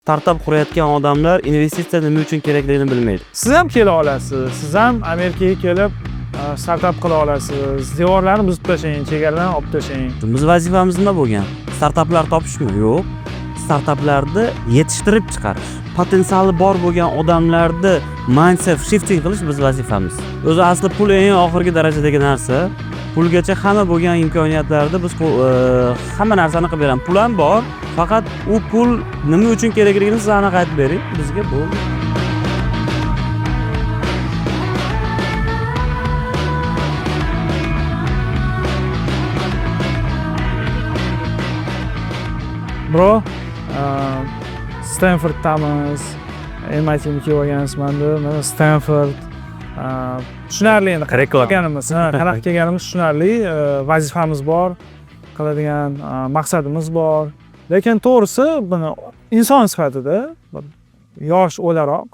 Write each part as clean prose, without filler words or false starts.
Startup qurayotgan odamlar investitsiya nima uchun kerakligini bilmaydi. Siz ham kela olasiz. Siz ham Amerikaga kelib startup qila olasiz. Devorlarni buzib tashlang, chegaralarni olib tashlang. Biz vazifamiz nima bo'lgan? Startuplar topishmi? Yo'q. Startuplarni yetishtirib chiqarish. Potensiali bor bo'lgan odamlarni mindset shifting qilish biz vazifamiz. O'zi asli pul eng oxirgi darajadagi narsa. Pulgacha hamma bo'lgan imkoniyatlarni biz hamma narsani qilib beramiz. Pul ham bor, faqat u pul nima uchun kerakligini siz aniq aytib bering, bizga bo'ldi. Bro, Stanforddamiz. MIT'ni kelib olganimizmanda, mana Stanford tushunarli endi qanaqa kelganimiz tushunarli, vazifamiz bor, qiladigan maqsadimiz bor. Lekin to'g'risi buni inson sifatida yosh o'laroq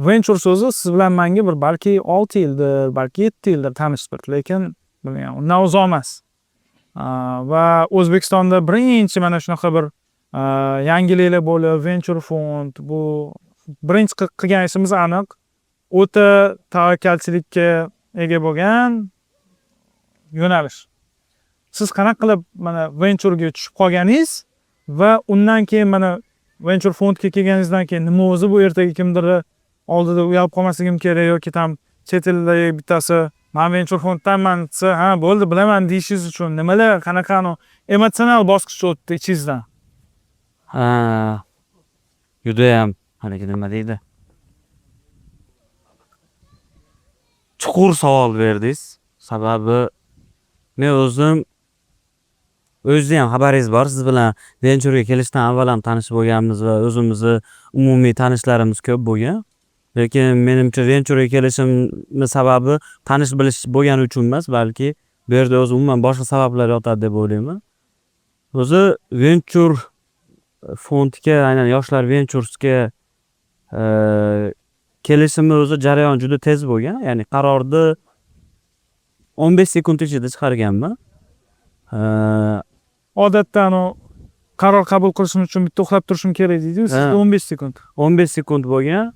venture so'zi siz bilan menga bir balki 6 yildir, balki 7 yildir tanishdir, lekin undan uzoq emas. Va O'zbekistonda birinchi mana shunaqa bir yangiliklar bo'lib, venture fond bu birinchi qilgan ishimiz aniq. O'ta tavakkalchilikka ega bo'lgan yo'nalish. Siz qanaqa qilib mana venturega tushib qolganingiz va undan keyin mana venture fondga kelganingizdan keyin nima o'zi bu ertaga kimdir oldida uyalib qolmasligim kerak yoki tam chet eldagi bittasi men venture fonddanman desa, ha bo'ldi bilaman deyishingiz uchun nimalar qanaqa emotsional bosqich o'tdi ichingizdan? Judayam haligi nima deydi? Chuqur savol berdingiz. Sababi men o'zingiz ham xabaringiz bor, siz bilan venturega kelishdan avval ham tanishib bo'lganmiz va o'zimizni umumiy tanishlarimiz ko'p bo'lgan. Lekin menimcha venturega kelishimning sababi tanish bilish bo'lgani uchun emas, balki bu yerda o'zi umuman boshqa sabablar yotadi deb o'ylayman. O'zi venture fondga, aynan yoshlar venturesga kelishimni o'zi jarayon juda tez bo'lgan. Ya'ni qarorni 15 sekund ichida chiqarganman. Odatda qaror qabul qilishim uchun bitta uxlab turishim kerak deydi-ku, sizda 15 sekund. 15 sekund bo'lgan.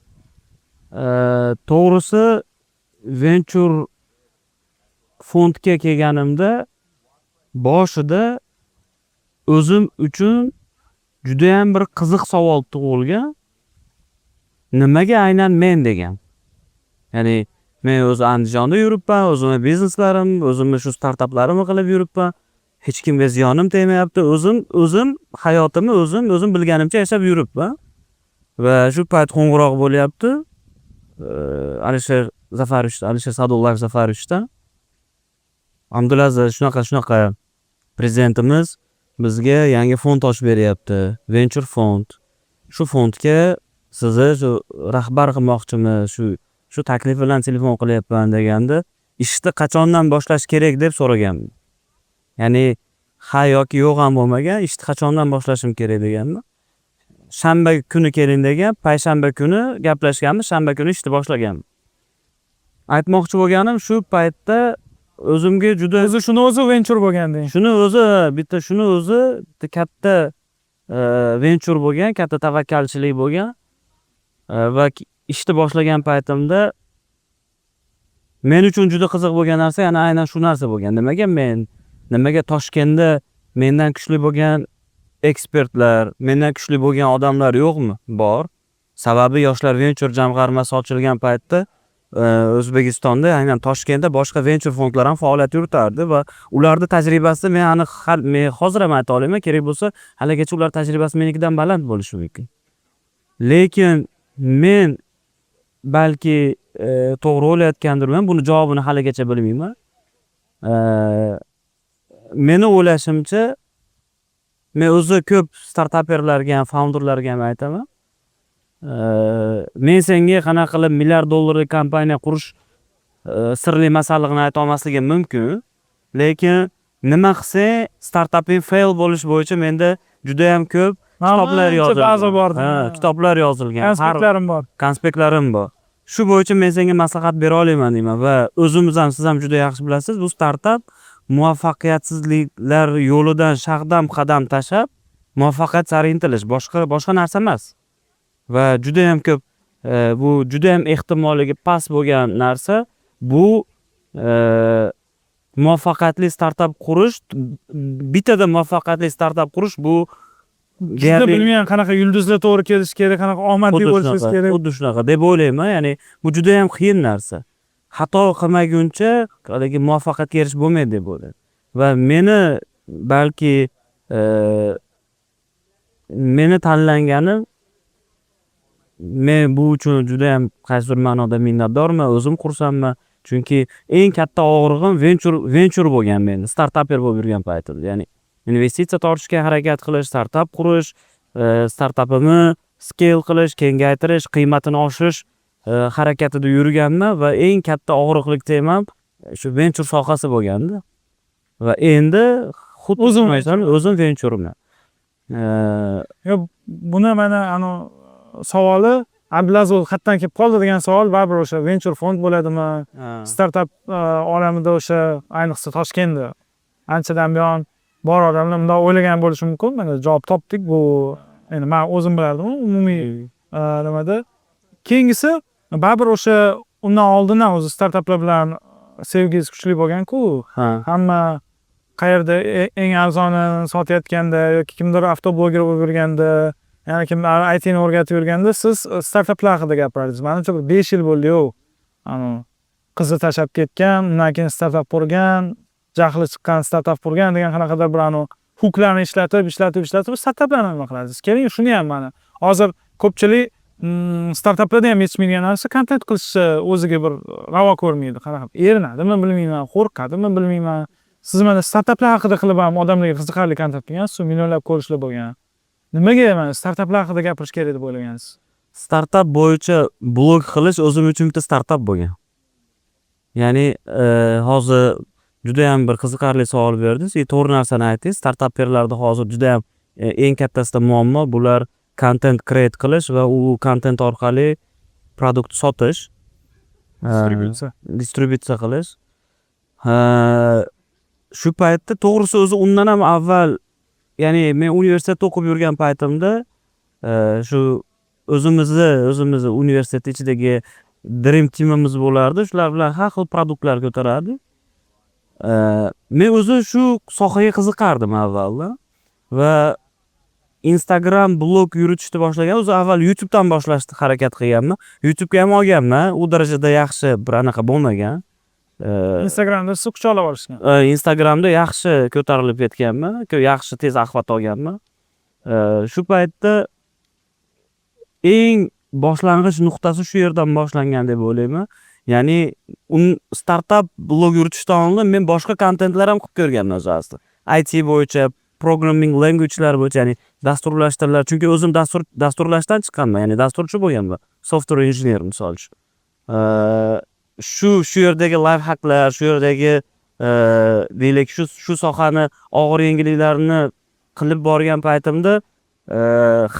To'g'risi venture fondga kelganimda boshida o'zim uchun juda ham bir qiziq savol tug'ilgan. Nimaga aynan men degan. Ya'ni men o'zi Andijonda yuribman, o'zimning bizneslarim, o'zimning shu startuplarimni qilib yuribman. Hech kimga ziyonim tegmayapti. O'zim hayotimni o'zim bilganimcha yashab yuribman. Va shu payt qo'ng'iroq bo'lyapti. Alisher Sadullayev Zafarovdan. Abdulaziz shunaqa prezidentimiz bizga yangi fond ochib beryapti, venture fond. Shu fondga sizni rahbar qilmoqchimiz, shu taklif bilan telefon qilyapman deganda, ishni qachondan boshlash kerak deb so'raganman. Ya'ni ha yoki yo'q ham bo'lmagan, ishni qachondan boshlashim kerak deganman. Shanba kuni keling degan, payshanba kuni gaplashganmiz, shanba kuni ishni boshlaganman. Aytmoqchi bo'lganim shu paytda o'zimga juda Shuni o'zi venture bo'lganding. Shuni o'zi katta venture bo'lgan, katta tavakkalchilik bo'lgan. Va ishni boshlagan paytimda men uchun juda qiziq bo'lgan narsa yana aynan shu narsa bo'lgan. Nimaga Toshkentda mendan kuchli bo'lgan ekspertlar, mendan kuchli bo'lgan odamlar yo'qmi? Bor. Sababi yoshlar venture jamg'armasi ochilgan paytda O'zbekistonda, aynan Toshkentda boshqa venture fondlar ham faoliyat yuritardi va ularning tajribasi men hozir ham ayta olaman, kerak bo'lsa haligacha ular tajribasi menikidan baland bo'lishi mumkin. Lekin men balki to'g'ri o'ylayotgandirman, buni javobini haligacha bilmayman. Meni o'ylashimcha, men o'zi ko'p startuperlarga ham, founderlarga ham aytaman. Men senga qanaqa qilib milliard dollarlik kompaniya qurish sirli masalligini ayta olmasligim mumkin. Lekin nima qilsang startuping fail bo'lish bo'yicha menda juda ham ko'p kitoblar yozilgan. Kitoblar yozilgan. Konspektlarim bor. Shu bo'yicha men senga maslahat bera olaman deyman va o'zimiz ham, siz ham juda yaxshi bilasiz, bu startup muvaffaqiyatsizliklar yo'lidan shaqdam qadam tashlab muvaffaqiyat sari intilish, boshqa narsa emas. Va juda ham ko'p bu juda ham ehtimolligi past bo'lgan narsa bu muvaffaqiyatli startap qurish, bittada muvaffaqiyatli startap qurish bu Sizda bilmagan qanaqa yulduzlar to'g'ri kelishi kerak, qanaqa omadli bo'lishingiz kerak. xuddi shunaqa deb o'ylayman. Ya'ni bu juda ham qiyin narsa. Xato qilmaguncha haligi muvaffaqiyatga erishib bo'lmaydi deb o'ylayman. Va balki meni tanlanganim, men bu uchun juda ham qaysidir ma'noda minnatdorman, o'zim qursamman. Chunki eng katta og'rig'im venture bo'lgan meni, startaper bo'lib yurgan paytimda. Ya'ni investitsiya tortishga harakat qilish, startap qurish, startapimni scale qilish, kengaytirish, qiymatini oshirish harakatida yurganman va eng katta og'riqli temam shu venture sohasi bo'lgandi. Va endi xuddi o'zim ventureman. Buni mana savoli Abdulaziz xatdan kelib qoldi degan savol baribir o'sha venture fond bo'ladimi? Startap olamida o'sha ayniqsa Toshkentda anchadan buyon bor odamlar bunday o'ylagan bo'lishi mumkin. Mana javob topdik. Bu endi men o'zim bilardim umumiy nimada. Keyingisi baribir o'sha undan oldin ham o'zi startaplar bilan sevgingiz kuchli bo'lgan-ku. Hamma qayerda eng arzoni sotayotganda yoki kimdir avtobloger bo'lib yurganda, yana kimdir IT ni o'rgatib yurganda siz startaplar haqida gapirardingiz. Menimcha 5 yil bo'ldi-yu. Qizni tashlab ketgan, undan keyin startap qurgan, jahli chiqqan startap qurgan degan qanaqadir bir huklarni ishlatib startaplarni nima qiladingiz? Keling, shuni ham mana. Hozir ko'pchilik startaplarda ham yetishmaydigan narsa kontent qilishni o'ziga bir ravo ko'rmaydi. Qanaqa erinadimi bilmayman, qo'rqadimi bilmayman. Siz mana startaplar haqida qilib ham odamlarga qiziqarli kontent qilgansiz, millionlab ko'rishlar bo'lgan. Nimaga mana startaplar haqida gapirish kerak deb o'ylagansiz? Startap bo'yicha blog qilish o'zim uchun bitta startap bo'lgan. Ya'ni hozir juda ham bir qiziqarli savol berdingiz. To'g'ri narsani aytdingiz. Startaperlarda hozir juda ham eng kattasida muammo bular content create qilish va u content orqali produkt sotish, distributsiya qilish. Shu paytda to'g'risi o'zi undan ham avval, ya'ni men universitetda o'qib yurgan paytimda shu o'zimizni universitet ichidagi dream teamimiz bo'lardi. Shular bilan har xil produktlar ko'tarardik. Men o'zi shu sohaga qiziqardim avvalda va Instagram blog yuritishni boshlagan. O'zi avval YouTube dan boshlashni harakat qilganman. YouTube ga ham olganman. U darajada yaxshi bir anaqa bo'lmagan. Instagramda siz quchoqlab olishgan. Instagramda yaxshi ko'tarilib ketganman. Yaxshi tez axvat olganman. Shu paytda eng boshlang'ich nuqtasi shu yerdan boshlangan deb o'ylayman. Ya'ni startap blog yuritishdan oldin men boshqa kontentlar ham qilib ko'rganman o'zi. IT bo'yicha, programming language'lar bo'yicha, ya'ni dasturlashtirishlar. Chunki o'zim dasturlashdan chiqqanman, ya'ni dasturchi bo'lganman. Software engineer misol uchun. Shu yerdagi life hacklar, shu yerdagi deylik shu sohani og'ir yengilliklarini qilib borgan paytimda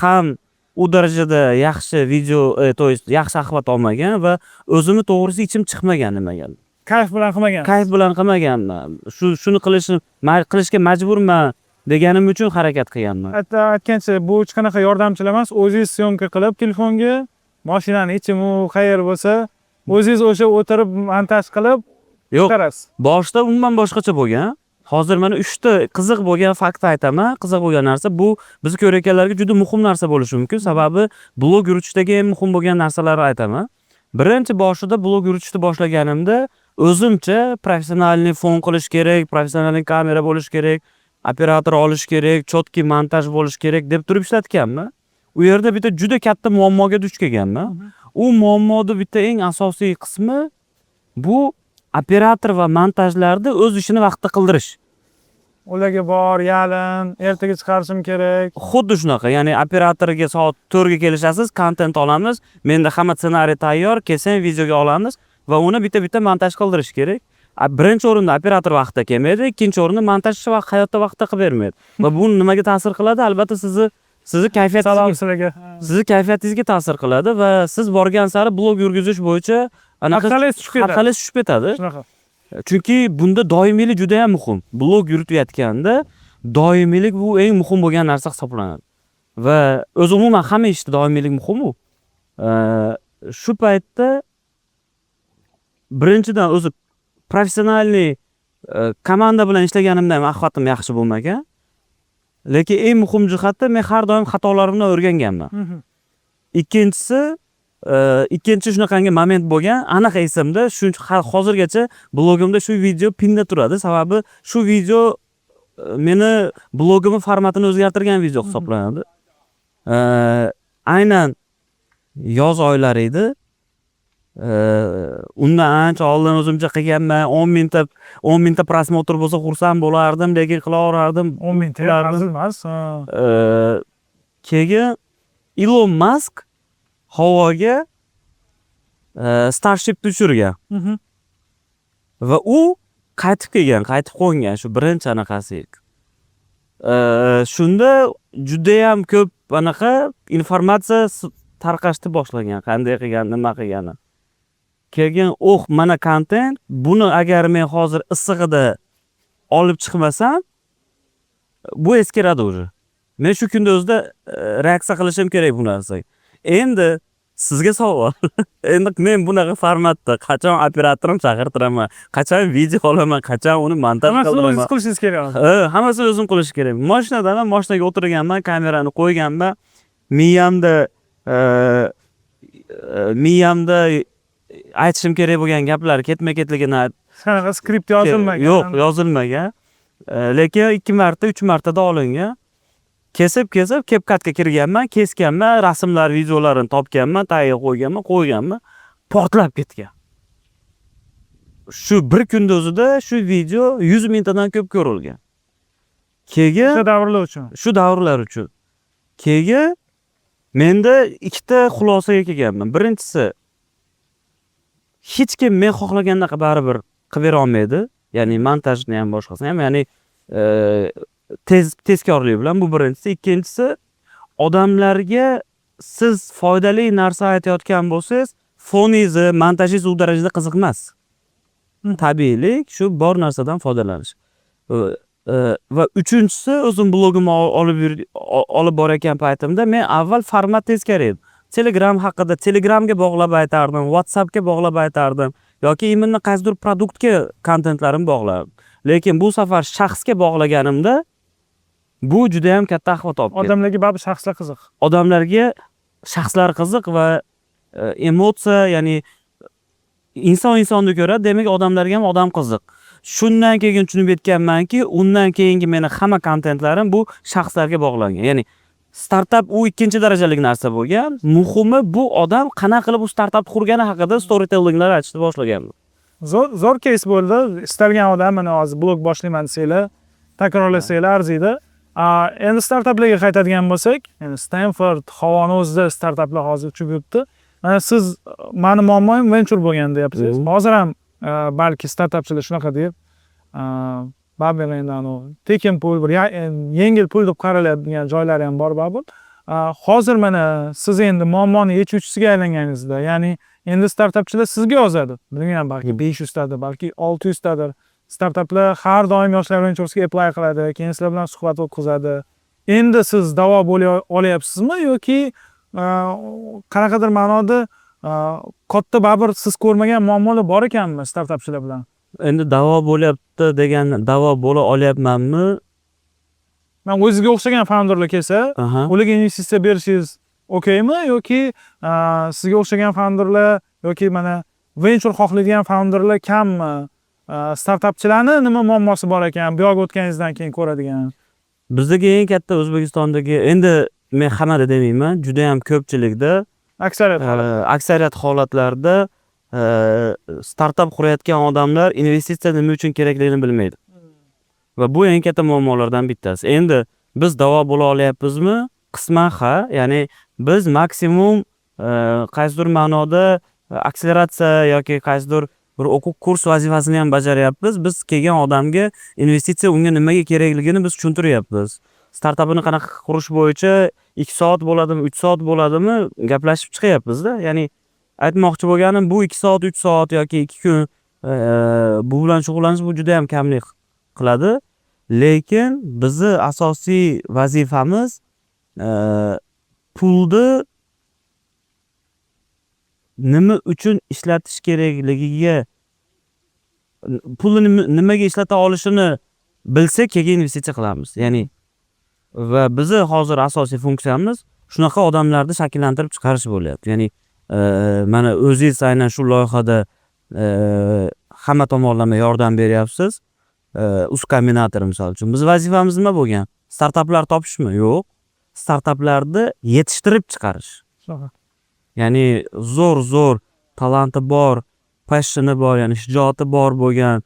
ham u darajada yaxshi video, to есть yaxshi axlat olmagan va o'zimni to'g'risi ichim chiqmagan nimaga. Kayf bilan qilmagan. Kayf bilan qilmaganman. Shuni qilishga majburman deganim uchun harakat qilganman. Hatto aytgancha bu hech qanaqa yordamchilar emas, o'zingiz syomka qilib telefonga mashinani ichimi qayer bo'lsa, o'zingiz o'sha o'tirib montaj qilib chiqarasiz. Boshda umuman boshqacha bo'lgan. Hozir mana 3 ta qiziq bo'lgan fakt aytaman. Qiziq bo'lgan narsa bu biz ko'rayotganlarga juda muhim narsa bo'lishi mumkin. Sababi blog yuritishdagi eng muhim bo'lgan narsalarni aytaman. Birinchi boshida blog yuritishni boshlaganimda o'zimcha professionalniy fon qilish kerak, professionalniy kamera bo'lish kerak, operator olish kerak, chotki montaj bo'lish kerak deb turib ishlatganman. U yerda bitta juda katta muammoga duch kelganman. U muammoda bitta eng asosiy qismi bu operator va montajlarda o'z ishini vaqtida qildirish. Ularga bor, yalin, ertaga chiqarishim kerak. Xuddi shunaqa, ya'ni operatorga soat 4 ga kelishasiz, content olamiz, menda hamma ssenariy tayyor, kelsang videoga olamiz va uni bitta montaj qildirish kerak. Birinchi o'rinda operator vaqtida kelmaydi, ikkinchi o'rinda montajchi hayotda vaqtida qilib bermaydi. Va bu nimaga ta'sir qiladi? Albatta sizni kayfiyatingizga ta'sir qiladi va siz borgan sari blog yurgizish bo'yicha haftalangiz tushib ketadi. Chunki bunda doimiylik juda ham muhim. Blog yuritayotganda doimiylik bu eng muhim bo'lgan narsa hisoblanadi. Va o'zi umuman hamma ishda doimiylik muhim-u. Shu paytda birinchidan o'zi professionalniy komanda bilan ishlaganimda ham ahvatim yaxshi bo'lmagan. Lekin eng muhim jihati men har doim xatolarimdan o'rganganman. Ikkinchi shunaqangi moment bo'lgan, aniq esimda, hozirgacha blogimda shu video pinda turadi. Sababi shu video meni blogimning formatini o'zgartirgan video hisoblanadi. Aynan yoz oylari edi. Undan ancha oldin o'zimcha qilganman. 10 mingta prosmotr bo'lsa xursand bo'lardim, lekin qila olardim. 10 mingta emas. Keyin Elon Musk havoga Starship tushirgan. Va u qaytib kelgan, qaytib qo'ngan shu birinchi anaqasi. Shunda juda ham ko'p anaqa informatsiya tarqashni boshlagan, qanday qilgan, nima qilgani. Keyin mana kontent, buni agar men hozir issig'ida olib chiqmasam, bu eskiradi уже. Men shu kunda o'zida reaksiya qilishim kerak bu narsaga. Endi sizga savol. Endi men bunaqa formatda qachon operatorim chaqirtiraman, qachon video olaman, qachon uni montaj qildiraman. Hammasini o'zingiz qilishingiz kerak. Hammasini o'zim qilish kerak. Mashinaga o'tirganman, kamerani qo'yganman. Miyamda aytishim kerak bo'lgan gaplar ketma-ketligini Qanaqa skript yozilmagan. Yo'q, yozilmagan. Lekin 2 marta, 3 martada olingan. Kesib CapCutga kirganman, kesganman, rasmlar, videolarini topganman, tagiga qo'yganman, portlab ketgan. Shu bir kunda o'zida shu video 100 mingtadan ko'p ko'rilgan. Keyin shu davrlar uchun. Keyin menda ikkita xulosaga kelganman. Birinchisi, hech kim men xohlagandaqa baribir qilib bera olmaydi. Ya'ni montajni ham boshqasini ham, ya'ni tezkorlik bilan bu birinchisi. Ikkinchisi, odamlarga siz foydali narsa aytayotgan bo'lsangiz, foningizni, montajingiz u darajada qiziq emas. Tabiiylik shu bor narsadan foydalanish. Va uchinchisi, o'zim blogimni olib borayotgan paytimda men avval format teskari edi. Telegram haqida Telegramga bog'lab aytardim, WhatsAppga bog'lab aytardim yoki imminni qaysidir produktga kontentlarim bog'lardim. Lekin bu safar shaxsga bog'laganimda bu juda ham katta ahvol topdi. Odamlarga baribir shaxslar qiziq. Odamlarga shaxslar qiziq va emotsiya, ya'ni insonni ko'radi, demak odamlarga ham odam qiziq. Shundan keyin tushunib yetganmanki, undan keyingi meni hamma kontentlarim bu shaxslarga bog'langan. Ya'ni startap u ikkinchi darajalik narsa bo'lgan. Muhimi bu odam qanaqa qilib bu startapni qurgani haqida storytellinglar aytishni boshlaganman. Zo'r case bo'ldi. Istalgan odam mana hozir blog boshlayman desanglar, takrorlasanglar arziydi. Endi startaplarga qaytadigan bo'lsak, endi Stanford havoni o'zida startaplar hozir uchib yuribdi. Mana siz meni muammoim venture bo'lgan deyapsiz. Hozir ham balki startapchilar shunaqa deb baribir endi tekin pul, bir yengil pul deb qaraladigan joylari ham bor baribir. Hozir mana siz endi muammoni yechuvchisiga aylanganingizda, ya'ni endi startapchilar sizga yozadi. Bilmayman, balki 500 tadir, balki 600 tadir. Startaplar har doim yoshlar venturesga apply qiladi, keyin sizlar bilan suhbat o'tkazadi. Endi siz davo bo'la olyapsizmi yoki qanaqadir ma'noda katta baribir siz ko'rmagan muammolar bor ekanmi startapchilar bilan? Endi davo bo'lyapti degan, davo bo'la olyapmanmi? Men o'zingizga o'xshagan founderlar kelsa, ularga investitsiya berishingiz okeymi yoki sizga o'xshagan founderlar yoki mana venture xohlaydigan founderlar kammi? Startapchilarni nima muammosi bor ekan, bu yoqqa o'tganingizdan keyin ko'radigan? Bizdagi eng katta O'zbekistondagi, endi men hammada demayman, juda ham ko'pchilikda, aksariyat holatlarda startap qurayotgan odamlar investitsiya nima uchun kerakligini bilmaydi. Va bu eng katta muammolardan bittasi. Endi biz davo bo'la olyapmizmi? Qisman ha, ya'ni biz maksimum qaysidir ma'noda akseleratsiya yoki qaysidir bir o'quv kurs vazifasini ham bajaryapmiz. Biz kelgan odamga investitsiya unga nimaga kerakligini biz tushuntiryapmiz. Startapini qanaqa qurish bo'yicha 2 soat bo'ladimi, 3 soat bo'ladimi gaplashib chiqyapmiz-da. Ya'ni aytmoqchi bo'lganim, bu 2 soat, 3 soat yoki 2 kun bu bilan shug'ullanish bu juda ham kamlik qiladi. lekin bizni asosiy vazifamiz pulni nima uchun ishlatish kerakligiga, pulni nimaga ishlata olishini bilsak keyin investitsiya qilamiz. Ya'ni va bizni hozir asosiy funksiyamiz shunaqa odamlarni shakllantirib chiqarish bo'lyapti. Ya'ni mana o'zingiz aynan shu loyihada hamma tomonlama yordam beryapsiz. Uskombinator misol uchun. Biz vazifamiz nima bo'lgan? Startaplar topishmi? Yo'q. Startaplarni yetishtirib chiqarish. Ya'ni zo'r talanti bor, passioni bor, ya'ni shijoati bor bo'lgan,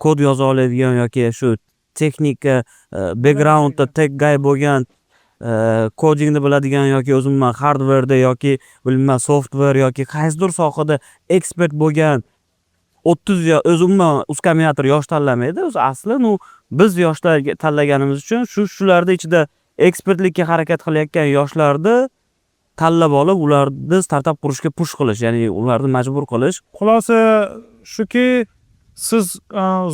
kod yoza oladigan yoki shu texnika backgroundda tech guy bo'lgan, kodingni biladigan yoki o'zimman hardware'da yoki bilmayman software yoki qaysidir sohada ekspert bo'lgan 30 o'zi umuman uskombinator yosh tanlamaydi. O'zi asli biz yoshlar tanlaganimiz uchun shularda ichida ekspertlikka harakat qilayotgan yoshlarni tanlab olib, ularni startap qurishga push qilish, ya'ni ularni majbur qilish. Xulosa shuki, siz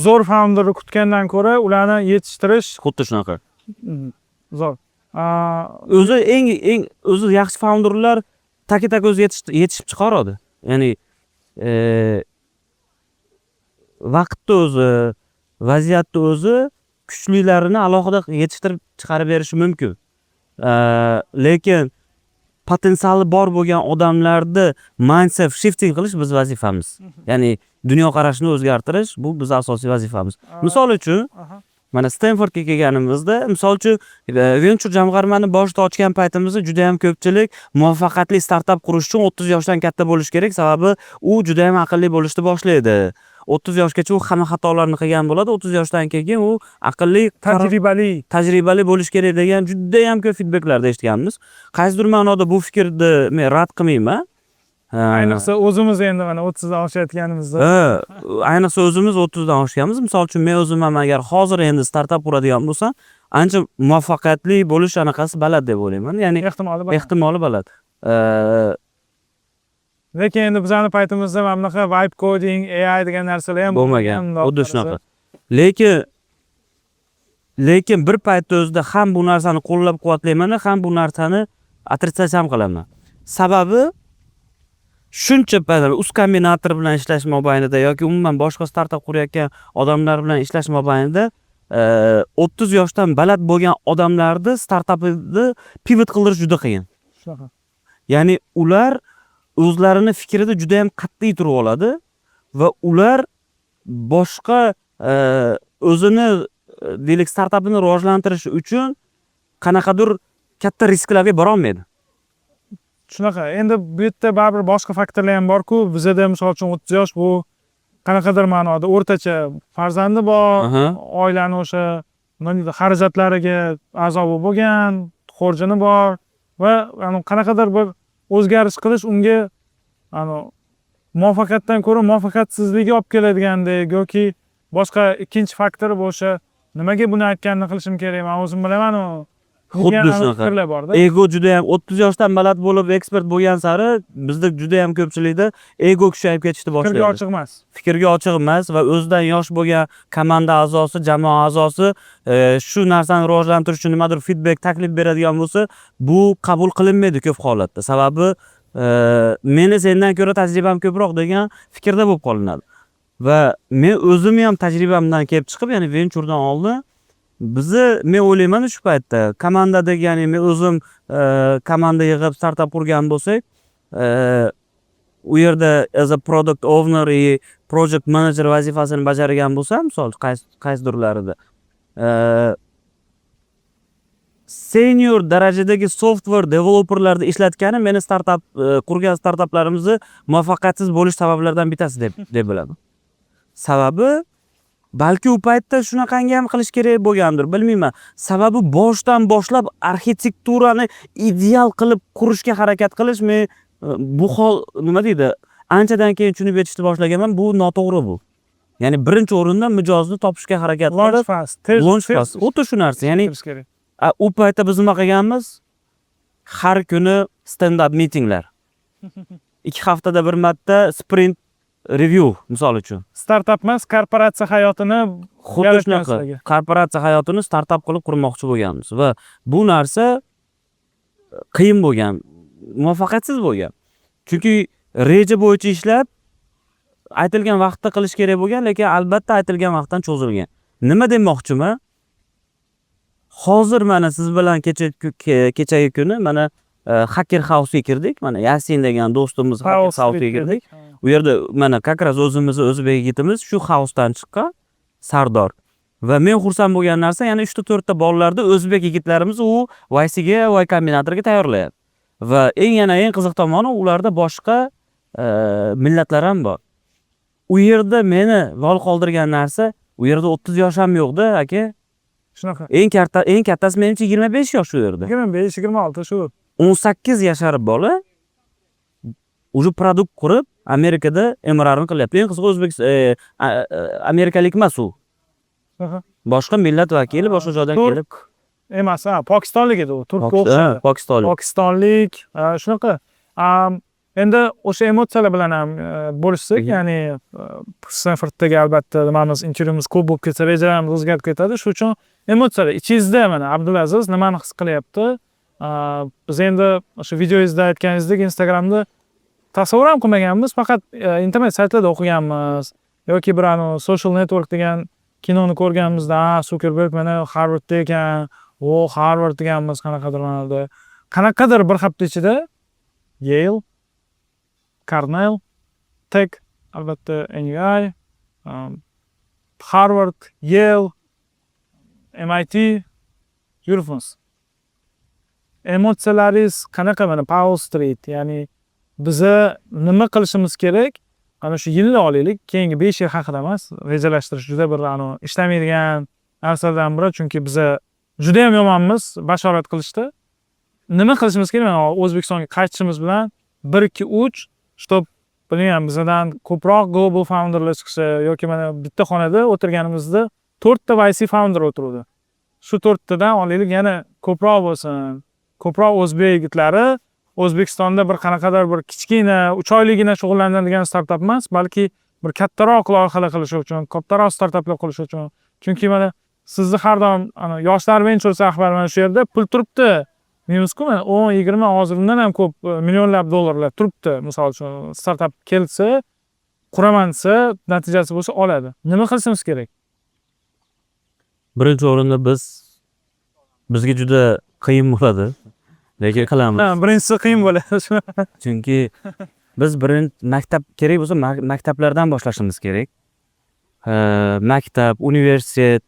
zo'r founderni kutgandan ko'ra ularni yetishtirish Xuddi shunaqa. zo'r. O'zi eng o'zi yaxshi founderlar taka o'zi yetishib chiqaradi. Ya'ni vaqtni o'zi, vaziyatni o'zi kuchlilarini alohida yetishtirib chiqarib berishi mumkin. Lekin potensiali bor bo'lgan odamlarni mindset shifting qilish biz vazifamiz. Ya'ni dunyoqarashini o'zgartirish bu biz asosiy vazifamiz. Misol uchun, mana Stanfordga kelganimizda, misol uchun venture jamg'armani boshida ochgan paytimizda juda ham ko'pchilik muvaffaqiyatli startap qurish uchun 30 yoshdan katta bo'lish kerak, sababi u juda ham aqlli bo'lishni boshlaydi. 30 yoshgacha u hamma xatolarni qilgan bo'ladi. 30 yoshdan keyin u aqlli, tajribali bo'lish kerak degan juda ham ko'p feedbacklarda eshitganmiz. Qaysidir ma'noda bu fikrni men rad qilmayman. Ayniqsa o'zimiz endi mana 30 dan oshayotganimizda. Ayniqsa o'zimiz 30 dan oshganmiz. Misol uchun men o'zim ham agar hozir endi startap quradigan bo'lsam, ancha muvaffaqiyatli bo'lish anaqasi baland deb o'ylayman. Ya'ni ehtimoli baland. Lekin endi bizning paytimizda mana bunaqa vibe coding, AI degan narsalar ham bo'lmagan. Xuddi shunaqa. Lekin bir paytda o'zida ham bu narsani qo'llab-quvvatlayman, ham bu narsani отрицать ham qilaman. Sababi shuncha uskombinator bilan ishlash mobaynida yoki umuman boshqa startap qurayotgan odamlar bilan ishlash mobaynida 30 yoshdan baland bo'lgan odamlarni startapni pivot qildirish juda qiyin. Ya'ni ular o'zlarini fikrida juda ham qat'iy turib oladi va ular boshqa o'zini deylik startapini rivojlantirish uchun qanaqadir katta risklarga bora olmaydi. Shunaqa. Endi bu yerda baribir boshqa faktorlar ham bor-ku, bizda misol uchun 30 yosh bu qanaqadir ma'noda o'rtacha farzandi bor, oilani o'sha xarajatlariga a'zo bo'lgan, xorjini bor va qanaqadir bir o'zgarish qilish unga muvaffaqiyatdan ko'ra muvaffaqiyatsizlikka olib keladigandek yoki boshqa ikkinchi faktor bo'lsa, nimaga buni aytganini qilishim kerak, men o'zim bilaman-ku. Xuddi shunaqa. Ego juda ham 30 yoshdan baland bo'lib ekspert bo'lgan sari bizda juda ham ko'pchilikda ego kuchayib ketishni boshlaydi. Fikrga ochiq emas va o'zidan yosh bo'lgan komanda a'zosi, jamoa a'zosi shu narsani rivojlantirish uchun nimadir feedback, taklif beradigan bo'lsa, bu qabul qilinmaydi ko'p holatda. Sababi meni sendan ko'ra tajribam ko'proq degan fikrda bo'lib qolinadi. Va men o'zim ham tajribamdan kelib chiqib, ya'ni venturedan oldin men o'ylayman shu paytda komandadagi, ya'ni men o'zim komanda yig'ib startap qurgan bo'lsak, u yerda as a product owner va project manager vazifasini bajargan bo'lsam, misol qaysidirlarida senior darajadagi software developerlarni ishlatgani meni startap qurgan startaplarimizni muvaffaqiyatsiz bo'lish sabablaridan bittasi deb bilaman. Sababi balki u paytda shunaqangi ham qilish kerak bo'lgandir, bilmayman. Sababi boshdan boshlab arxitekturani ideal qilib qurishga harakat qilish, men bu hol nima deydi, anchadan keyin tushunib yetishni boshlaganman, bu noto'g'ri bu. Ya'ni birinchi o'rindan mijozni topishga harakat qilib, launch fast. O'ta shu narsa, ya'ni u paytda biz nima qilganmiz? Har kuni stand up meetinglar. 2 haftada bir marta sprint review misol uchun. Startap emas, korporatsiya hayotini Xuddi yaratgan shunaqa sizlarga. korporatsiya hayotini startap qilib qurmoqchi bo'lganmiz va bu narsa qiyin bo'lgan, muvaffaqiyatsiz bo'lgan. Chunki reja bo'yicha ishlab aytilgan vaqtda qilish kerak bo'lgan, lekin albatta aytilgan vaqtdan cho'zilgan. Nima demoqchiman? Hozir mana siz bilan kechagi kuni mana Hacker House'ga kirdik. Mana Yasin degan do'stimiz Hacker House'ga kirdik. U yerda mana как раз o'zimizni o'zbek yigitimiz shu housdan chiqqan Sardor. Va men xursand bo'lgan narsa, yana 3-4 ta bolalarda o'zbek yigitlarimiz u Vaysiga, Y Combinatorga tayyorlayapti. Va eng qiziq tomoni ularda boshqa millatlar ham bor. U yerda meni lol qoldirgan narsa, u yerda 30 yosh ham yo'q-da, aka. Shunaqa. Eng kattasi menimcha 25 yosh u yerda. 25-26 shu. 18 yashar bola уже produkt qurib Amerikada MRR'ni qilyapti. Eng qizig'i amerikalik emas u. Shunaqa. Boshqa millat vakili, boshqa joydan kelib. Emas, Pokistonlik edi u. Turkka o'xshaydi. Pokistonlik. Pokistonlik, shunaqa. Endi o'sha emotsiyalar bilan ham bo'lishsak, ya'ni Stanforddagi albatta nimamiz, intervyumiz ko'p bo'lib ketsa, rejalarimiz o'zgarib ketadi. Shuning uchun emotsiyalar ichingizda mana Abdulaziz nimani his qilyapti? Biz endi o'sha videoyingizda aytganingizdek Instagramda tasavvur ham qilmaganmiz, faqat internet saytlarda o'qiganmiz yoki bir social network degan kinoni ko'rganimizda, Zuckerberg mana Harvardda ekan, Harvard deganmiz qanaqadir bir hafta ichida Yale, Cornell, Tech, albatta NUI, Harvard, Yale, MIT yuribmiz. Emotsiyalaringiz qanaqa mana Powell Street, ya'ni biza nima qilishimiz kerak? Ana shu yilni olaylik, keyingi 5 yil haqida emas, rejalashtirish juda bir ishlamaydigan narsalardan biri, chunki biza juda ham yomonmiz bashorat qilishda. Nima qilishimiz kerak? Mana O'zbekistonga qaytishimiz bilan 1 2 3 stop bilmayman, bizadan ko'proq global founderlar chiqishi yoki mana bitta xonada o'tirganimizda 4 ta YC founder o'tiruvdi. Shu 4 tadan olaylik, yana ko'proq bo'lsin. Ko'proq o'zbek yigitlari O'zbekistonda bir qanaqadir bir kichkina 3 oyligina shug'ullanadigan startap emas, balki bir kattaroq loyihalar qilish uchun, kattaroq startaplar qilish uchun. Chunki mana sizni har doim yoshlar ventures rahbari mana shu yerda pul turibdi. Minusku mana 10-20 hozir undan ham ko'p millionlab dollarlar turibdi. Misol uchun startap kelsa, quraman desa, natijasi bo'lsa oladi. Nima qilishimiz kerak? Birinchi o'rinda bizga juda qiyin bo'ladi. Lekin qilamiz. Birinchisi qiyin bo'ladi. Chunki biz maktab kerak bo'lsa, maktablardan boshlashimiz kerak. Maktab, universitet,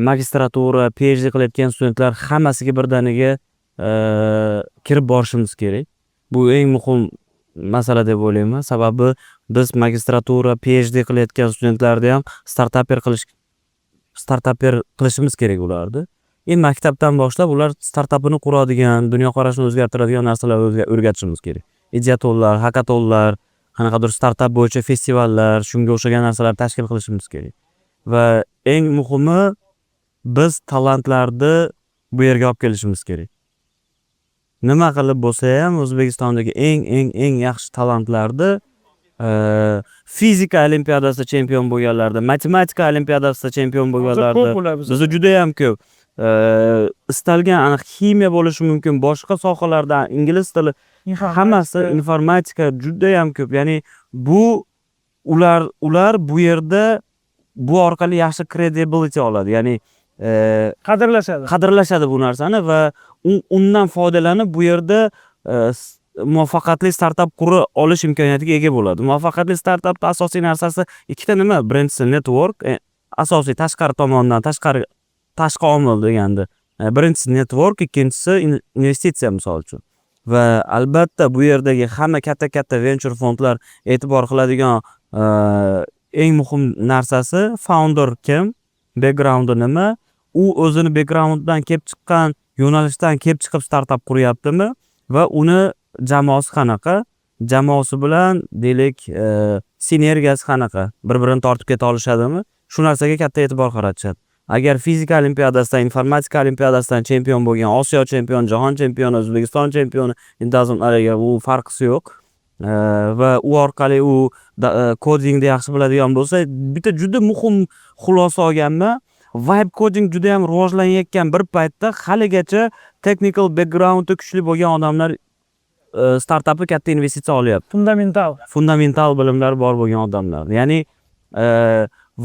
magistratura, PhD qilayotgan studentlar hammasiga birdaniga kirib borishimiz kerak. Bu eng muhim masala deb o'ylayman. Sababi biz magistratura, PhD qilayotgan studentlarni ham startaper qilishimiz kerak ularni. Maktabdan boshlab ular startapini quradigan, dunyoqarashini o'zgartiradigan narsalarga o'rgatishimiz kerak. Ideatonlar, hakatonlar, qanaqadir startap bo'yicha festivallar, shunga o'xshagan narsalar tashkil qilishimiz kerak. Va eng muhimi biz talantlarni bu yerga olib kelishimiz kerak. Nima qilib bo'lsa ham O'zbekistondagi eng yaxshi talantlarni fizika olimpiadasida chempion bo'lganlarda, matematika olimpiadasida chempion bo'lganlarda bizda juda ham ko'p. Istalgan ximiya bo'lishi mumkin, boshqa sohalarda ingliz tili, hammasi informatika juda ham ko'p. Ya'ni bu ular bu yerda bu orqali yaxshi credibility oladi. Ya'ni qadrlashadi bu narsani va undan foydalanib bu yerda muvaffaqiyatli startap qura olish imkoniyatiga ega bo'ladi. Muvaffaqiyatli startapning asosiy narsasi ikkita nima? Birinchisi network, asosiy tashqari tomondan, tashqi omil deganda. Birinchisi network, ikkinchisi investitsiya misol uchun. Va albatta bu yerdagi hamma katta venture fondlar e'tibor qiladigan eng muhim narsasi founder kim, backgroundi nima, u o'zini backgrounddan kelib chiqqan, yo'nalishdan kelib chiqib startap quryaptimi va uni jamoasi qanaqa, jamoasi bilan deylik sinergiyasi qanaqa, bir-birini tortib keta olishadimi? Shu narsaga katta e'tibor qaratishadi. Agar fizika olimpiadasidan, informatika olimpiadasidan chempion bo'lgan, Osiyo chempioni, jahon chempioni, O'zbekiston chempioni, u farqisi yo'q. va u orqali u kodingni yaxshi biladigan bo'lsa, bitta juda muhim xulosa olganman. Vibe coding juda ham rivojlanayotgan bir paytda haligacha technical backgroundi kuchli bo'lgan odamlar startapga katta investitsiya olyapti. Fundamental bilimlari bor bo'lgan odamlar. Ya'ni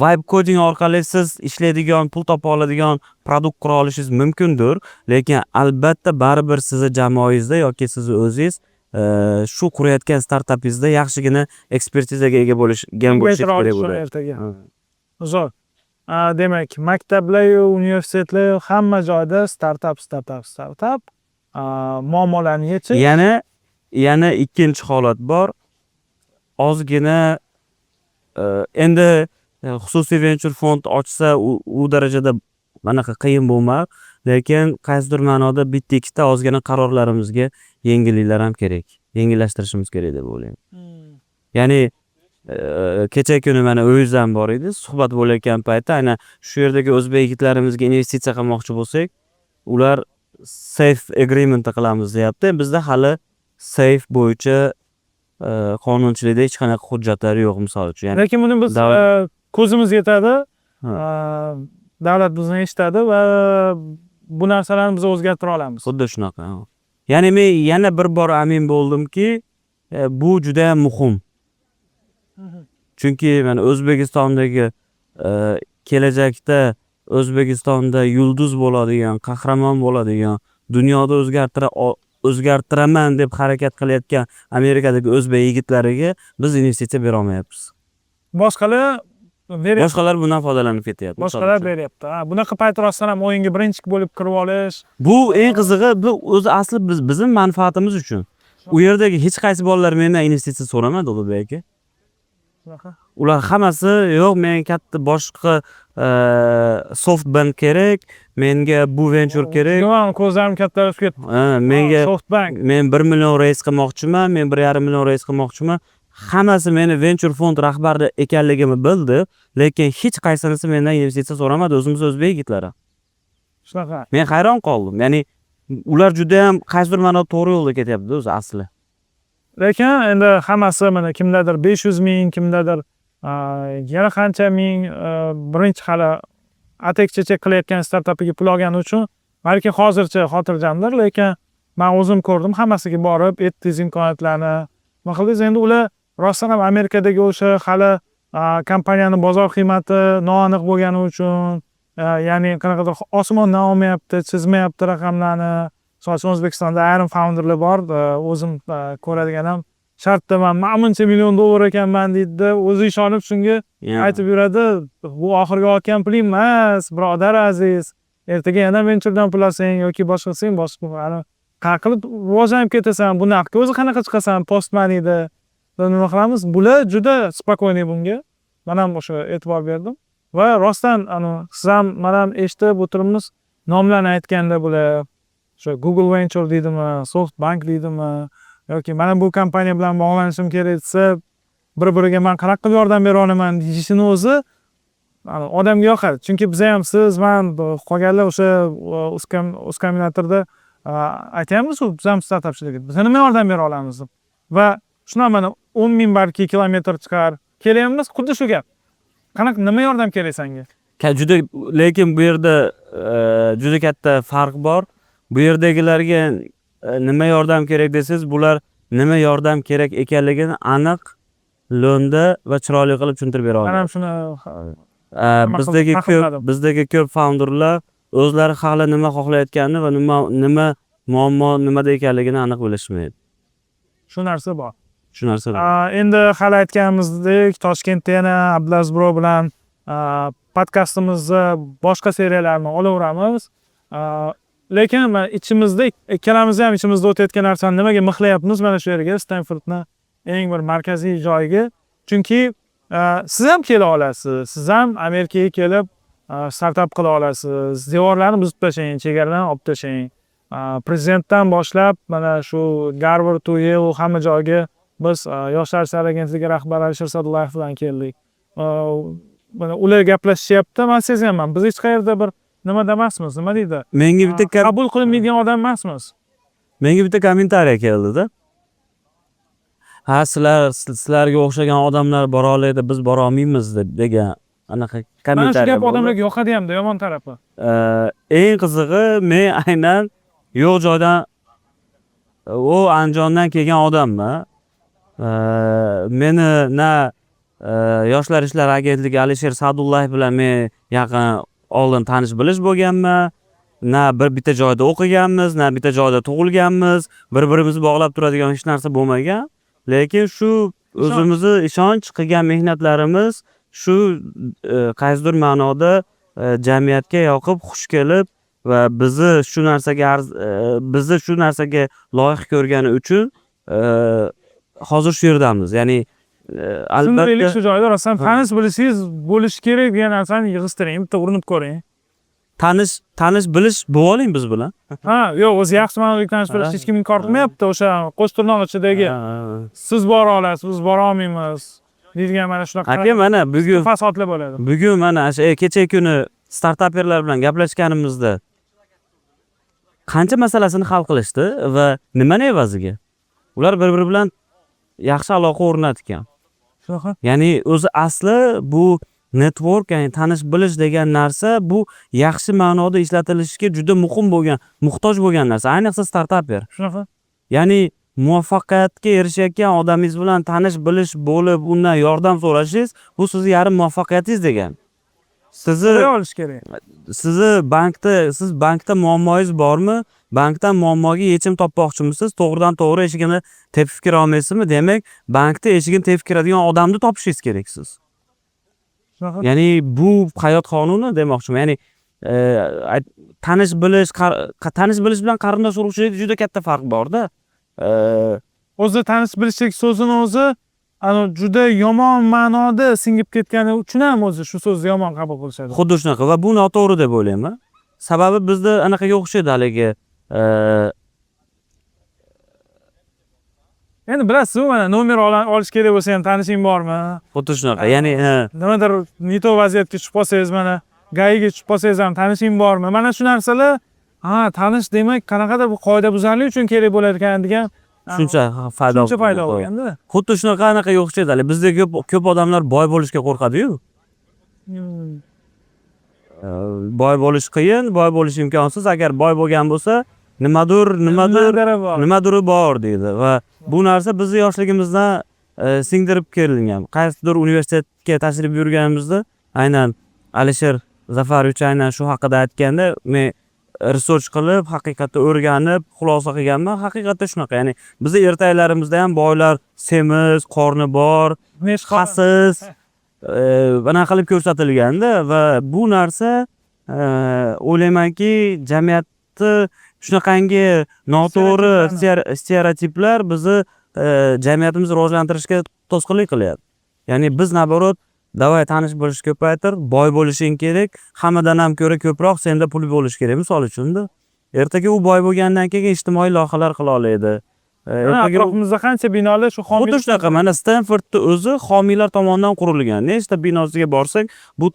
vibe coding orqali siz ishlaydigan, pul topa oladigan produkt qura olishingiz mumkindir, lekin albatta baribir sizni jamoangizda yoki sizni o'zingiz shu qurayotgan startapingizda yaxshigina ekspertizaga ega bo'lishgan bo'lishingiz kerak bo'ladi. Zo'r. Demak, maktablar, universitetlar hamma joyda startap muammolarni yechish. Yana ikkinchi holat bor. Ozgina endi xususiy venture fond ochsa u darajada manaqa qiyin bo'lmar, lekin qaysidir ma'noda bitta ikkita ozgina qarorlarimizga yengilliklar ham kerak. Yengillashtirishimiz kerak deb o'ylayman. Ya'ni kecha kuni mana o'yiz ham bor edi. Suhbat bo'layotgan paytda aynan shu yerdagi o'zbek yigitlarimizga investitsiya qilmoqchi bo'lsak, ular safe agreement qilamiz deyapti. Bizda hali safe bo'yicha qonunchilikda hech qanaqa hujjatlari yo'q, misol uchun. Ya'ni lekin buni biz ko'zimiz yetadi. Davlat bizni eshitadi va bu narsalarni biz o'zgartira olamiz. Xuddi shunaqa. Ya'ni men yana bir bor amin bo'ldimki, bu juda ham muhim. Chunki mana O'zbekistondagi kelajakda O'zbekistonda yulduz bo'ladigan, qahramon bo'ladigan, dunyoda o'zgartiraman deb harakat qilayotgan Amerikadagi o'zbek yigitlariga biz investitsiya bera olmayapmiz. Boshqalar bundan foydalanib ketyapti. Boshqalar beryapti. Bunaqa payt rostdan ham o'yinga birinchi bo'lib kirib olish. Bu eng qizig'i, bu o'zi asli bizning manfaatimiz uchun. U yerdagi hech qaysi bolalar mendan investitsiya so'ramadi, Ulug'bek aka. Ular hammasi yo'q, men katta boshqa SoftBank kerak, menga bu venture kerak. Men ko'zlarim kattalashib ketdi. Menga SoftBank. Men 1 million raise qilmoqchiman, men 1,5 million raise qilmoqchiman. Hammasi meni venture fond rahbari ekanligimni bildi, lekin hech qaysinisi mendan investitsiya so'ramadi, o'zimiz o'zbek yigitlari. Shunaqa. Men hayron qoldim. Ya'ni ular juda ham qaysidir ma'noda to'g'ri yo'lda ketyapti o'zi asli. Lekin endi hammasi mana kimdadir 500 ming, kimdadir yana qancha ming birinchi hali atek-chechak qilayotgan startapiga pul olgani uchun balki hozircha xotirjamdir, lekin men o'zim ko'rdim, hammasiga borib, aytdingiz imkoniyatlarni. Nima qildingiz? Endi ular rostdan ham Amerikadagi o'sha hali kompaniyani bozor qiymati noaniq bo'lgani uchun, ya'ni qanaqadir osmondan olmayapti, chizmayapti raqamlarni. Masalan, O'zbekistonda ayrim founderlar bor, o'zim ko'radiganim, shartda men buncha million dollar ekanman deydi, o'zi ishonib shunga aytib yuradi, bu oxirgi olgan puling emas, birodar aziz. Ertaga yana venturedan pul olsang yoki boshqa qilsang, boshqa qanaqa qilib rivojlanib ketasan, bu naqdga o'zi qanaqa chiqasan postmanida. Nima qilamiz? Bular juda spokойный bunga. Men ham o'sha e'tibor berdim va rostdan siz ham men ham eshitib o'tiribmiz, nomlarni aytganda bular shu Google Venture deydimi, SoftBank deydimi, yoki mana bu kompaniya bilan bog'lanishim kerak desa, bir-biriga men qanaqa qilib yordam bera olaman deyishini o'zi odamga yoqadi. Chunki biz ham siz, men qolganlar o'sha Uskaminatorda aytamiz, biz ham startapchilik. Biz nima yordam bera olamiz deb. Va shuna mana 10 ming balki kilometr chiqar. Kelyapmiz, xuddi shu gap. Qanaqa nima yordam kerak senga? Lekin bu yerda juda katta farq bor. Bu yerdagilarga nima yordam kerak desangiz, bular nima yordam kerak ekanligini aniq, lo'nda va chiroyli qilib tushuntirib bera oladi. Men ham shuni bizdagi ko'p founderlar o'zlari hali nima xohlayotganini va nima muammo nimada ekanligini aniq bilishmaydi. Shu narsa bor. Endi hali aytganimizdek, Toshkentda yana Abdulaziz bro bilan podkastimizni boshqa seriyalarni olaveramiz. Lekin ichimizda ikkalamiz ham ichimizda o'tayotgan narsani nimaga mixlayapmiz mana shu yerga, Stanfordni eng bir markaziy joyiga. Chunki siz ham kela olasiz, siz ham Amerikaga kelib startap qila olasiz. Devorlarni buzib tashlang, chegaralarni olib tashlang. Prezidentdan boshlab mana shu Harvard, Yale hamma joyga biz Yoshlar ishlar agentligi rahbari Alisher Sa'dullayev bilan keldik. Mana ular gaplashyapti, men sezyapman. Biz hech qayerda bir nima demasmiz, nima deydi? Menga bitta qabul qilinmaydigan odam emasmiz. Menga bitta kommentariy keldi-da. ha sizlarga o'xshagan odamlar bora oladi, biz bora olmaymiz degan anaqa Mana shu kommentariy gap bo'ldi. odamlarga yoqadi hamda yomon tarafi. Eng qizig'i men aynan yo'q joydan u Andijondan kelgan odamman. Meni na Yoshlar ishlari agentligi Alisher Sa'dullayev bilan men yaqin oldin tanish bilish bo'lganman. Na bitta joyda o'qiganmiz, na bitta joyda tug'ilganmiz. Bir-birimizni bog'lab turadigan hech narsa bo'lmagan. Lekin shu o'zimizni ishonch qilgan mehnatlarimiz shu qaysidir ma'noda jamiyatga yoqib, xush kelib va bizni shu narsaga loyiq ko'rgani uchun hozir shu yerdamiz. Ya'ni Albatta shu joyda rostdan tanish bilishingiz bo'lishi kerak degan narsani yig'ishtiring, bitta urinib ko'ring. Tanish bilish bo'lib oling biz bilan. Ha, yo'q, o'zi yaxshi ma'noda tanish bilish hech kim inkor qilmayapti. O'sha qo'sh tirnoq ichidagi siz bora olasiz, biz bora olmaymiz deydigan mana shunaqa. Aka mana bugun fasodlar bo'ladi. Bugun mana o'sha kecha kuni startaperlar bilan gaplashganimizda qancha masalasini hal qilishdi va nimani evaziga? Ular bir-biri bilan yaxshi aloqa o'rnatgan. Shunaqa. Ya'ni o'zi asli bu network, ya'ni tanish bilish degan narsa bu yaxshi ma'noda ishlatilishiga juda muhim bo'lgan, muhtoj bo'lgan narsa, ayniqsa startaper. Shunaqa. Ya'ni muvaffaqiyatga erishayotgan odamingiz bilan tanish bilish bo'lib, undan yordam so'rashingiz, bu sizning yarim muvaffaqiyatingiz degan. Siz bankda muammoyingiz bormi? Bankdan muammoga yechim topmoqchimisiz? To'g'ridan to'g'ri eshigini tepib kira olmaysizmi? Demak, bankda eshigini tepib kiradigan odamni topishingiz kerak siz. Ya'ni bu hayot qonuni demoqchiman. Ya'ni tanish bilish bilan qarindosh urug'chilik juda katta farq bor-da. O'zi tanish bilishlik so'zini o'zi juda yomon ma'noda singib ketgani uchun ham o'zi shu so'zni yomon qabul qilishadi. Xuddi shunaqa va bu noto'g'ri deb o'ylayman. Sababi bizda anaqaga o'xshaydi haligi endi bilasiz-ku, mana nomer olish kerak bo'lsa ham tanishing bormi? Xuddi shunaqa. Ya'ni nimadir neto vaziyatga tushib qolsangiz, mana gayiga tushib qolsangiz ham tanishing bormi? Mana shu narsalar, tanish demak qanaqadir bu qoidabuzarlik uchun kerak bo'lar ekan degan tushuncha paydo bo'lganda. Xuddi shunaqa anaqaga o'xshaydi. Bizda ko'p odamlar boy bo'lishga qo'rqadi-yu. Boy bo'lish qiyin, boy bo'lish imkonsiz. Agar boy bo'lgan bo'lsa, nimadir bor deydi va bu narsa bizni yoshligimizdan singdirib kelingan. Qaysidir universitetga tashrif buyurganimizda aynan Alisher Zafarovich aynan shu haqida aytganda, men research qilib, haqiqatda o'rganib, xulosa qilganman. Haqiqatda shunaqa. Ya'ni bizning ertaklarimizda ham boylar semiz, qorni bor, xasis bana qilib ko'rsatilganda va bu narsa o'ylaymanki jamiyatni shunaqangi noto'g'ri stereotiplar bizni jamiyatimizni rivojlantirishga to'sqinlik qilyapti. Ya'ni biz naborot davay tanish bilish ko'paytir, boy bo'lishing kerak, hammadan ham ko'ra ko'proq senda pul bo'lish kerak misol uchun-da. Ertaga u boy bo'lgandan keyin ijtimoiy loyihalar qila oladi. Atrofimizda qancha binolar shu homiylar. Xuddi shunaqa, mana Stanfordda o'zi homiylar tomonidan qurilgan. Nechta binosiga borsak, bu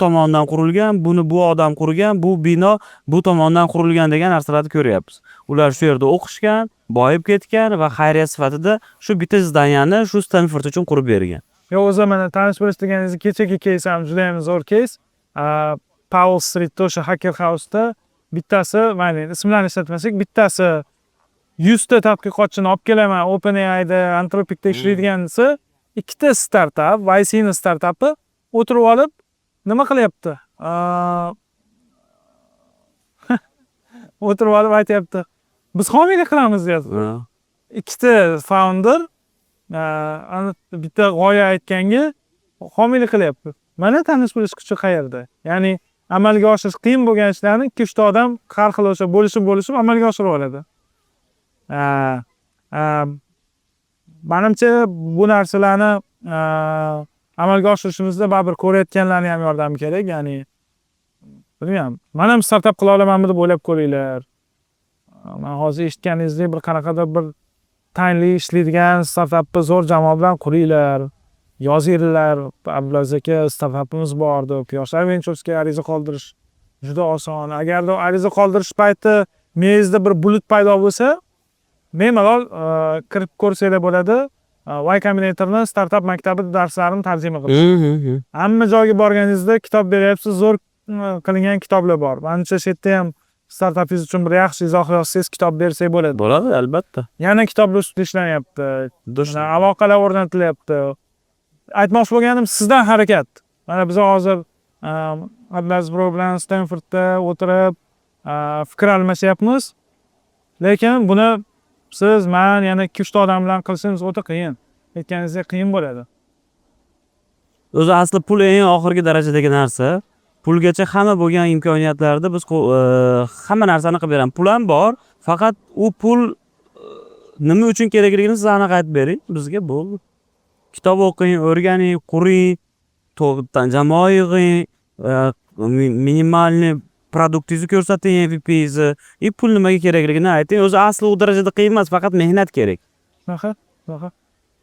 tomonidan qurilgan, buni bu odam qurgan, bu bino bu tomonidan qurilgan degan narsalarni ko'ryapmiz. Ular shu yerda o'qishgan, boyib ketgan va xayriya sifatida shu bitta zdaniyani shu Stanford uchun qurib bergan. O'zi mana tanish bilish deganingiz kechagi keys ham juda ham zo'r keys. Powell Streetda o'sha Hacker House'da bittasi, mayli ismlarini ishlatmasak, bittasi 100 ta tadqiqotchini olib kelaman, OpenAIda, Anthropic'da ishlaydiganisi, ikkita startap, YC'ni startapi o'tirib olib nima qilyapti? O'tirib olib aytyapti. Biz homiylik qilamiz deyapti. Ikkita founder bitta g'oya aytganga homiylik qilyapti. Mana tanish bilish kuchi qayerda? Ya'ni amalga oshirish qiyin bo'lgan ishlarni 2-3 ta odam har xil o'sha bo'lishib amalga oshirib oladi. Menimcha bu narsalarni amalga oshirishimizda baribir ko'rayotganlarni ham yordami kerak. Ya'ni bilmayman, men ham startap qila olamanmi deb o'ylab ko'ringlar. Men hozir eshitganingizdek bir qanaqadir bir tayinli ishlaydigan startapni zo'r jamoa bilan quringlar. Yozinglar, Abdulaziz aka startapimiz bor deb, Yoshlar Ventures'ga ariza qoldirish juda oson. Agarda ariza qoldirish payti miyangizda bir bulut paydo bo'lsa, bemalol kirib ko'rsanglar bo'ladi. Y Combinator'ni startup maktabi darslarini tarjima qilish. Hamma joyga borganingizda kitob beryapsiz, zo'r qilingan kitoblar bor. Manimcha shu yerda ham startapingiz uchun bir yaxshi izoh yozsangiz, kitob bersak bo'ladi. Bo'ladi, albatta. Yana kitoblar ustida ishlanyapti. Aloqalar o'rnatilyapti. Aytmoqchi bo'lganim sizdan harakat. Mana biz hozir Atlas Pro bilan Stanfordda o'tirib fikr almashyapmiz. Lekin buni siz, men, yana 2-3 ta odam bilan qilsangiz o'ta qiyin. Aytganingizdek qiyin bo'ladi. O'zi asli pul eng oxirgi darajadagi narsa. Pulgacha hamma bo'lgan imkoniyatlarda biz hamma narsani qilib beramiz. Pul ham bor, faqat u pul nima uchun kerakligini siz aniq aytib bering, bizga bo'ldi. Kitob o'qing, o'rganing, quring, jamoa yig'ing, minimalniy produktingizni ko'rsating, MVPingizni, pul nimaga kerakligini ayting. O'zi asli u darajada qiyin emas, faqat mehnat kerak.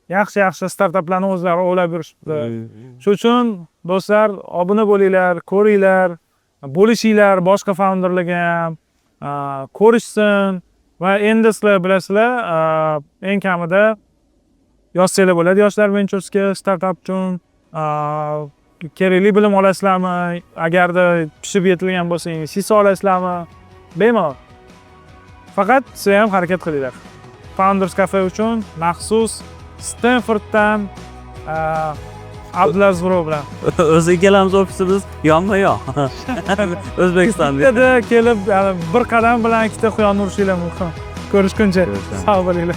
Yaxshi startaplarni o'zlari o'ylab yurishibdi. Shuning uchun do'stlar, obuna bo'linglar, ko'ringlar, bo'lishinglar, boshqa founderlarga ham ko'rishsin va endi sizlar bilasizlar, eng kamida yozsanglar bo'ladi Yoshlar Ventures'ga startup uchun. Kerakli bilim olasizlarmi? Agarda pishib yetilgan bo'lsangiz, hissa olasizlarmi? Bemalol. Faqat siz ham harakat qilinglar. Founders Cafe uchun maxsus Stanforddan Atlas Pro bilan. O'zi ikkalamiz ofisimiz yonma-yon. O'zbekistonda. Kelib bir qadam bilan ikkita quyonni urishinglar mumkin. Ko'rishguncha sog' bo'linglar.